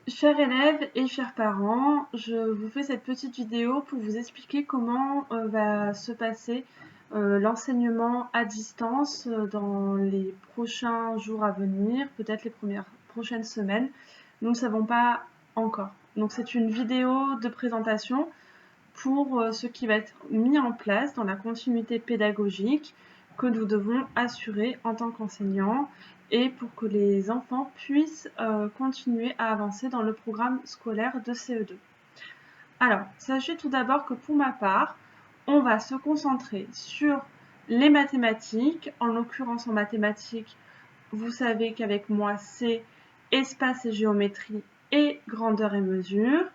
Chers élèves et chers parents, je vous fais cette petite vidéo pour vous expliquer comment va se passer l'enseignement à distance dans les prochains jours à venir, peut-être les prochaines semaines. Nous ne savons pas encore. Donc c'est une vidéo de présentation pour ce qui va être mis en place dans la continuité pédagogique que nous devons assurer en tant qu'enseignants et pour que les enfants puissent continuer à avancer dans le programme scolaire de CE2. Alors, sachez tout d'abord que pour ma part, on va se concentrer sur les mathématiques. En l'occurrence, en mathématiques, vous savez qu'avec moi, c'est espace et géométrie et grandeur et mesure.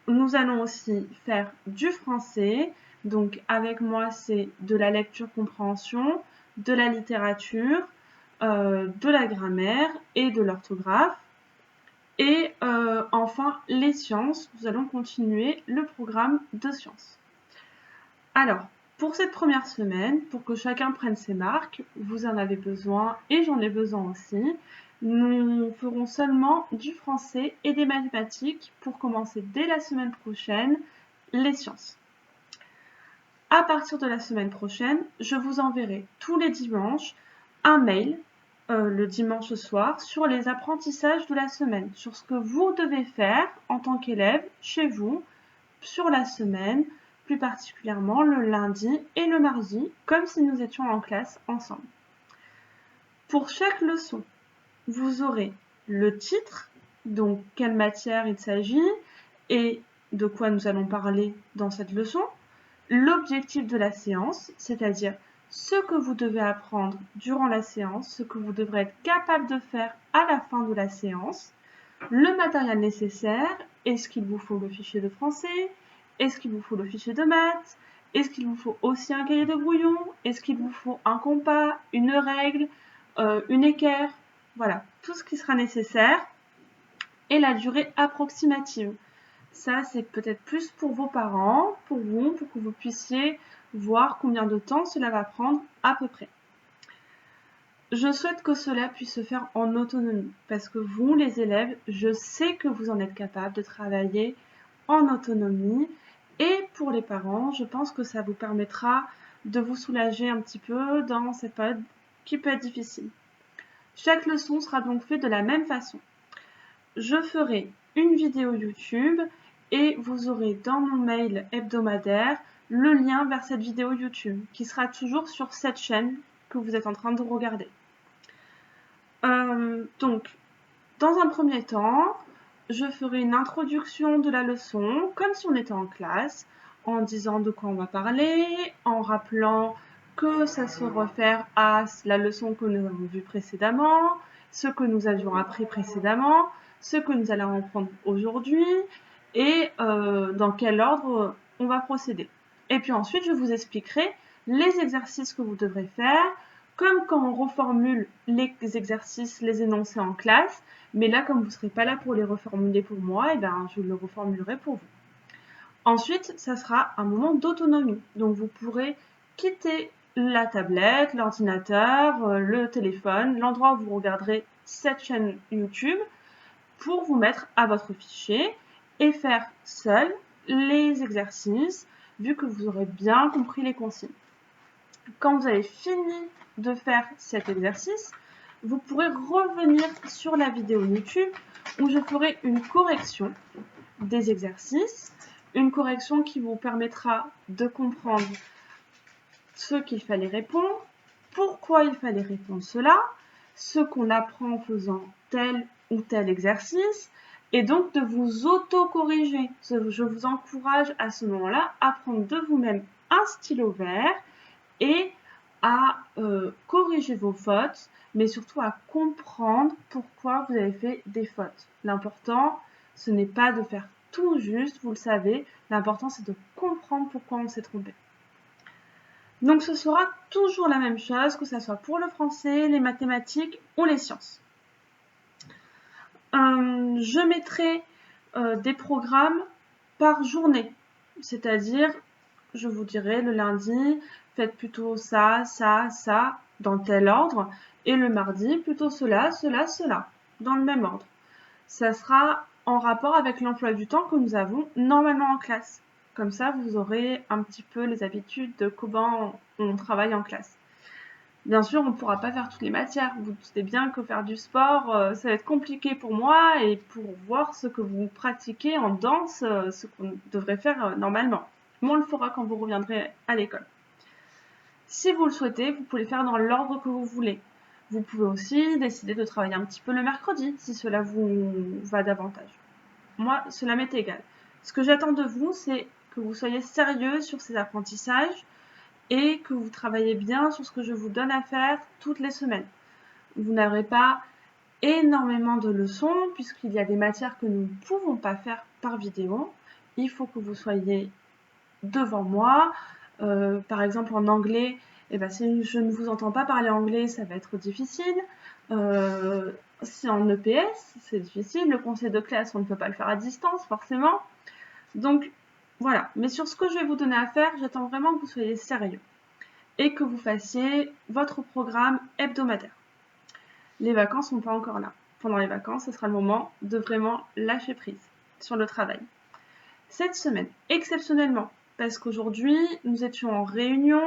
Nous allons aussi faire du français. Donc avec moi, c'est de la lecture-compréhension, de la littérature, de la grammaire et de l'orthographe. Et enfin, les sciences. Nous allons continuer le programme de sciences. Alors, pour cette première semaine, pour que chacun prenne ses marques, vous en avez besoin et j'en ai besoin aussi. Nous ferons seulement du français et des mathématiques pour commencer dès la semaine prochaine les sciences. À partir de la semaine prochaine, je vous enverrai tous les dimanches un mail le dimanche soir sur les apprentissages de la semaine, sur ce que vous devez faire en tant qu'élève chez vous sur la semaine, plus particulièrement le lundi et le mardi, comme si nous étions en classe ensemble. Pour chaque leçon, vous aurez le titre, donc quelle matière il s'agit et de quoi nous allons parler dans cette leçon, l'objectif de la séance, c'est-à-dire ce que vous devez apprendre durant la séance, ce que vous devrez être capable de faire à la fin de la séance, le matériel nécessaire, est-ce qu'il vous faut le fichier de français, est-ce qu'il vous faut le fichier de maths, est-ce qu'il vous faut aussi un cahier de brouillon, est-ce qu'il vous faut un compas, une règle, une équerre, voilà, tout ce qui sera nécessaire et la durée approximative. Ça, c'est peut-être plus pour vos parents, pour vous, pour que vous puissiez voir combien de temps cela va prendre à peu près. Je souhaite que cela puisse se faire en autonomie, parce que vous, les élèves, je sais que vous en êtes capables de travailler en autonomie. Et pour les parents, je pense que ça vous permettra de vous soulager un petit peu dans cette période qui peut être difficile. Chaque leçon sera donc faite de la même façon. Je ferai une vidéo YouTube et vous aurez dans mon mail hebdomadaire le lien vers cette vidéo YouTube qui sera toujours sur cette chaîne que vous êtes en train de regarder. Donc, dans un premier temps, je ferai une introduction de la leçon comme si on était en classe, en disant de quoi on va parler, en rappelant que ça se réfère à la leçon que nous avons vue précédemment, ce que nous avions appris précédemment, ce que nous allons apprendre aujourd'hui et dans quel ordre on va procéder. Et puis ensuite, je vous expliquerai les exercices que vous devrez faire, comme quand on reformule les exercices, les énoncés en classe, mais là, comme vous ne serez pas là pour les reformuler pour moi, et ben, je le reformulerai pour vous. Ensuite, ça sera un moment d'autonomie. Donc, vous pourrez quitter la tablette, l'ordinateur, le téléphone, l'endroit où vous regarderez cette chaîne YouTube pour vous mettre à votre fichier et faire seul les exercices, vu que vous aurez bien compris les consignes. Quand vous avez fini de faire cet exercice, vous pourrez revenir sur la vidéo YouTube où je ferai une correction des exercices, une correction qui vous permettra de comprendre ce qu'il fallait répondre, pourquoi il fallait répondre cela, ce qu'on apprend en faisant tel ou tel exercice, et donc de vous auto-corriger. Je vous encourage à ce moment-là à prendre de vous-même un stylo vert et à corriger vos fautes, mais surtout à comprendre pourquoi vous avez fait des fautes. L'important, ce n'est pas de faire tout juste, vous le savez, l'important c'est de comprendre pourquoi on s'est trompé. Donc ce sera toujours la même chose, que ce soit pour le français, les mathématiques ou les sciences. Je mettrai des programmes par journée, c'est-à-dire, je vous dirai le lundi, faites plutôt ça, ça, ça, dans tel ordre, et le mardi, plutôt cela, cela, cela, dans le même ordre. Ça sera en rapport avec l'emploi du temps que nous avons normalement en classe. Comme ça, vous aurez un petit peu les habitudes de comment on travaille en classe. Bien sûr, on ne pourra pas faire toutes les matières. Vous doutez bien que faire du sport, ça va être compliqué pour moi et pour voir ce que vous pratiquez en danse, ce qu'on devrait faire normalement. Mais on le fera quand vous reviendrez à l'école. Si vous le souhaitez, vous pouvez le faire dans l'ordre que vous voulez. Vous pouvez aussi décider de travailler un petit peu le mercredi, si cela vous va davantage. Moi, cela m'est égal. Ce que j'attends de vous, c'est que vous soyez sérieux sur ces apprentissages et que vous travaillez bien sur ce que je vous donne à faire toutes les semaines. Vous n'aurez pas énormément de leçons puisqu'il y a des matières que nous ne pouvons pas faire par vidéo. Il faut que vous soyez devant moi. Par exemple, en anglais, si je ne vous entends pas parler anglais, ça va être difficile. Si en EPS, c'est difficile. Le conseil de classe, on ne peut pas le faire à distance, forcément. Donc, voilà. Mais sur ce que je vais vous donner à faire, j'attends vraiment que vous soyez sérieux et que vous fassiez votre programme hebdomadaire. Les vacances sont pas encore là. Pendant les vacances, ce sera le moment de vraiment lâcher prise sur le travail. Cette semaine, exceptionnellement, parce qu'aujourd'hui, nous étions en réunion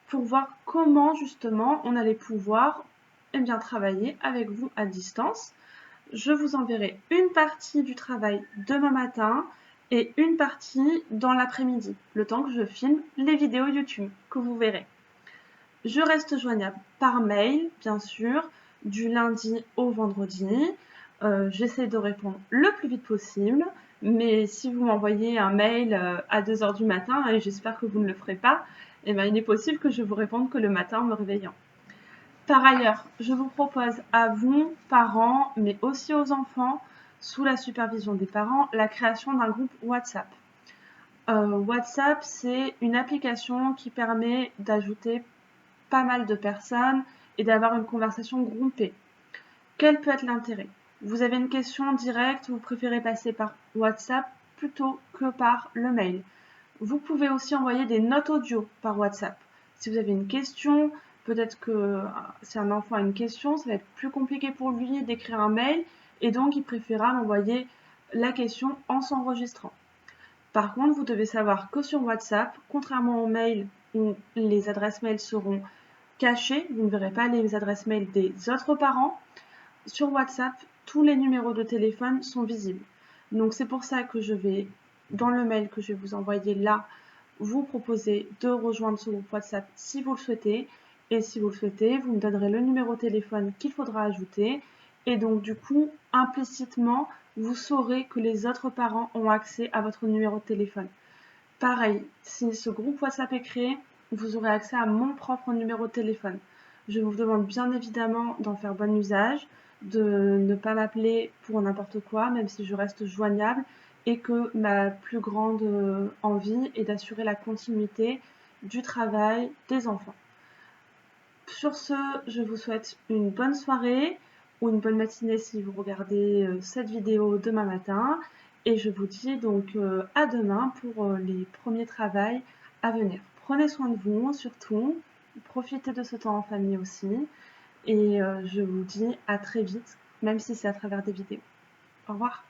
pour voir comment justement on allait pouvoir travailler avec vous à distance. Je vous enverrai une partie du travail demain matin et une partie dans l'après-midi, le temps que je filme les vidéos YouTube que vous verrez. Je reste joignable par mail, bien sûr, du lundi au vendredi. J'essaie de répondre le plus vite possible, mais si vous m'envoyez un mail à 2 h du matin, et j'espère que vous ne le ferez pas, il est possible que je vous réponde que le matin en me réveillant. Par ailleurs, je vous propose à vous, parents, mais aussi aux enfants, sous la supervision des parents, la création d'un groupe WhatsApp. WhatsApp, c'est une application qui permet d'ajouter pas mal de personnes et d'avoir une conversation groupée. Quel peut être l'intérêt? Vous avez une question directe, vous préférez passer par WhatsApp plutôt que par le mail. Vous pouvez aussi envoyer des notes audio par WhatsApp. Si vous avez une question, peut-être que si un enfant a une question, ça va être plus compliqué pour lui d'écrire un mail et donc il préférera m'envoyer la question en s'enregistrant. Par contre, vous devez savoir que sur WhatsApp, contrairement au mail où les adresses mail seront cachées, vous ne verrez pas les adresses mail des autres parents, sur WhatsApp, tous les numéros de téléphone sont visibles. Donc c'est pour ça que je vais, dans le mail que je vais vous envoyer là, vous proposer de rejoindre ce groupe WhatsApp si vous le souhaitez. Et si vous le souhaitez, vous me donnerez le numéro de téléphone qu'il faudra ajouter. Et donc du coup, implicitement, vous saurez que les autres parents ont accès à votre numéro de téléphone. Pareil, si ce groupe WhatsApp est créé, vous aurez accès à mon propre numéro de téléphone. Je vous demande bien évidemment d'en faire bon usage, de ne pas m'appeler pour n'importe quoi, même si je reste joignable, et que ma plus grande envie est d'assurer la continuité du travail des enfants. Sur ce, je vous souhaite une bonne soirée ou une bonne matinée si vous regardez cette vidéo demain matin. Et je vous dis donc à demain pour les premiers travaux à venir. Prenez soin de vous surtout, profitez de ce temps en famille aussi. Et je vous dis à très vite, même si c'est à travers des vidéos. Au revoir.